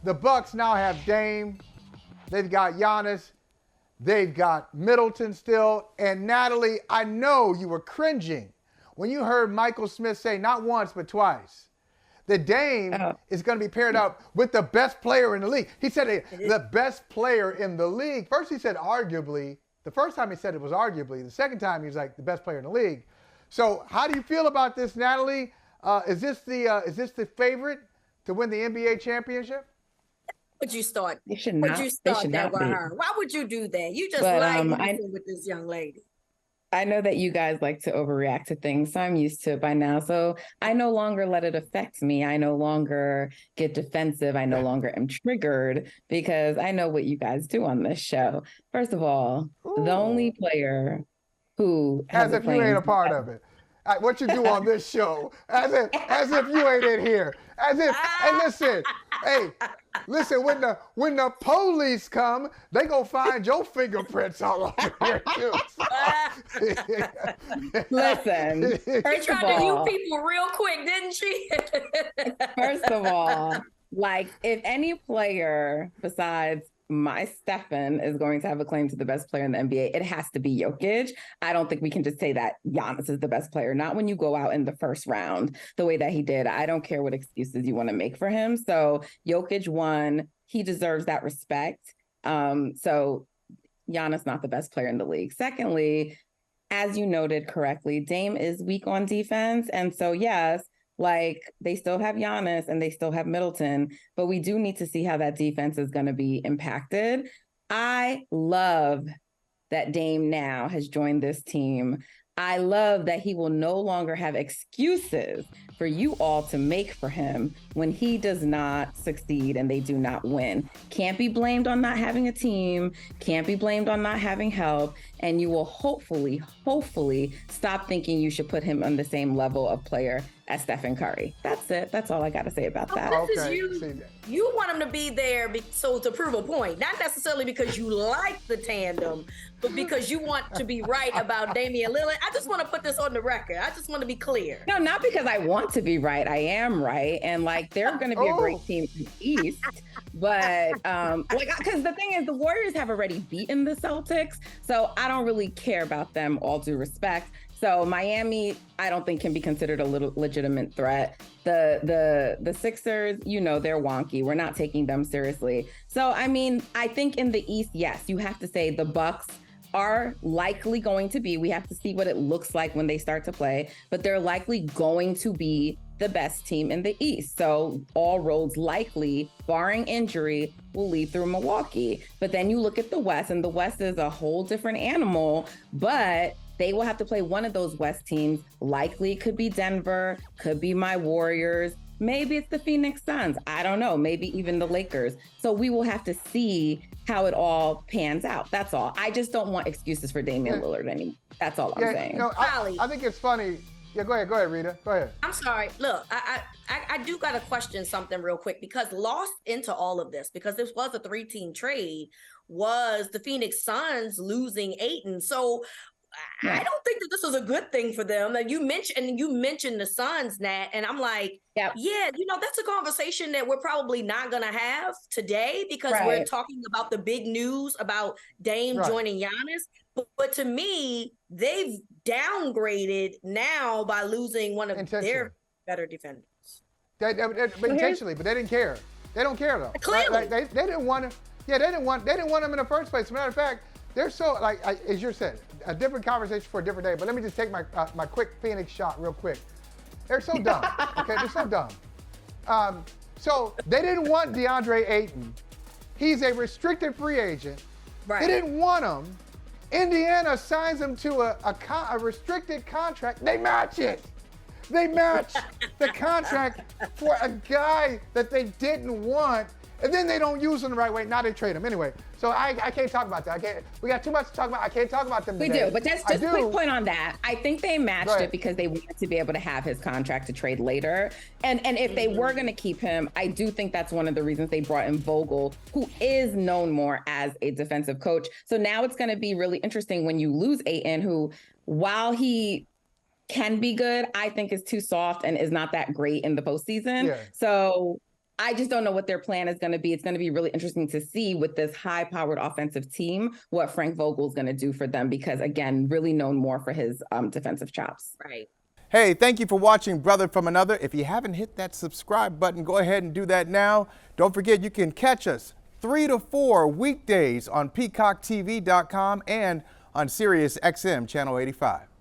the Bucks now have Dame. They've got Giannis. They've got Middleton still. And Natalie, I know you were cringing when you heard Michael Smith say, not once, but twice, that Dame is going to be paired up with the best player in the league. He said the best player in the league. First he said arguably. The first time he said it was arguably. The second time he was like the best player in the league. So how do you feel about this, Natalie? Is this the favorite to win the NBA championship? Would you start? They should not. Would you start that with be. her? Why would you do that? You just like with this young lady. I know that you guys like to overreact to things, so I'm used to it by now. So I no longer let it affect me. I no longer get defensive. I no longer am triggered because I know what you guys do on this show. First of all, the only player who has as if you ain't a part of it. What you do on this show, as if you ain't in here, as if. And listen, when the police come, they gonna find your fingerprints all over here too. Listen, She tried to mute people real quick, didn't she? First of all, like if any player besides my Stefan is going to have a claim to the best player in the NBA, it has to be Jokic. I don't think we can just say that Giannis is the best player. Not when you go out in the first round the way that he did. I don't care what excuses you want to make for him. So Jokic won. He deserves that respect. So Giannis not the best player in the league. Secondly, as you noted correctly, Dame is weak on defense. And so, yes, like they still have Giannis and they still have Middleton, but we do need to see how that defense is going to be impacted. I love that Dame now has joined this team. I love that he will no longer have excuses for you all to make for him when he does not succeed and they do not win. Can't be blamed on not having a team, can't be blamed on not having help, and you will hopefully stop thinking you should put him on the same level of player as Stephen Curry. That's it. That's all I got to say about that. This is you want him to be there to prove a point, not necessarily because you like the tandem, but because you want to be right about Damian Lillard. I just want to put this on the record. I just want to be clear. No, not because I want to be right. I am right. And like, they're going to be a great team in the East. But because the thing is, the Warriors have already beaten the Celtics. So I don't really care about them, all due respect. So Miami, I don't think can be considered a legitimate threat. The Sixers, they're wonky. We're not taking them seriously. So, I mean, I think in the East, yes, you have to say the Bucks are likely going to be, we have to see what it looks like when they start to play, but they're likely going to be the best team in the East. So all roads likely, barring injury, will lead through Milwaukee. But then you look at the West, and the West is a whole different animal, but they will have to play one of those West teams. Likely it could be Denver, could be my Warriors. Maybe it's the Phoenix Suns. I don't know. Maybe even the Lakers. So we will have to see how it all pans out. That's all. I just don't want excuses for Damian Lillard anymore. That's all I'm saying. I think it's funny. Yeah, go ahead, Reeta. Go ahead. I'm sorry. Look, I do got to question something real quick, because lost into all of this, because this was a 3-team trade, was the Phoenix Suns losing Ayton. So I don't think that this is a good thing for them. And you mentioned the Suns, Nat, and I'm like, yeah, that's a conversation that we're probably not going to have today, because we're talking about the big news about Dame joining Giannis. But to me, they've downgraded now by losing one of their better defenders. Intentionally, but they didn't care. They don't care though. Clearly, they didn't want him. Yeah, they didn't want him in the first place. As a matter of fact, they're so as you said, a different conversation for a different day. But let me just take my quick Phoenix shot real quick. They're so dumb. Okay, they're so dumb. So they didn't want DeAndre Ayton. He's a restricted free agent. Right. They didn't want him. Indiana signs him to a restricted contract. They match it. They match the contract for a guy that they didn't want, and then they don't use him the right way. Now they trade him anyway. So I can't talk about that. We got too much to talk about. I can't talk about them today. We do, but that's just a quick point on that. I think they matched it because they wanted to be able to have his contract to trade later. And if they were going to keep him, I do think that's one of the reasons they brought in Vogel, who is known more as a defensive coach. So now it's going to be really interesting when you lose Ayton, who, while he can be good, I think is too soft and is not that great in the postseason. Yeah. So I just don't know what their plan is going to be. It's going to be really interesting to see with this high-powered offensive team what Frank Vogel is going to do for them because, again, really known more for his defensive chops. Right. Hey, thank you for watching Brother from Another. If you haven't hit that subscribe button, go ahead and do that now. Don't forget you can catch us 3 to 4 weekdays on PeacockTV.com and on Sirius XM Channel 85.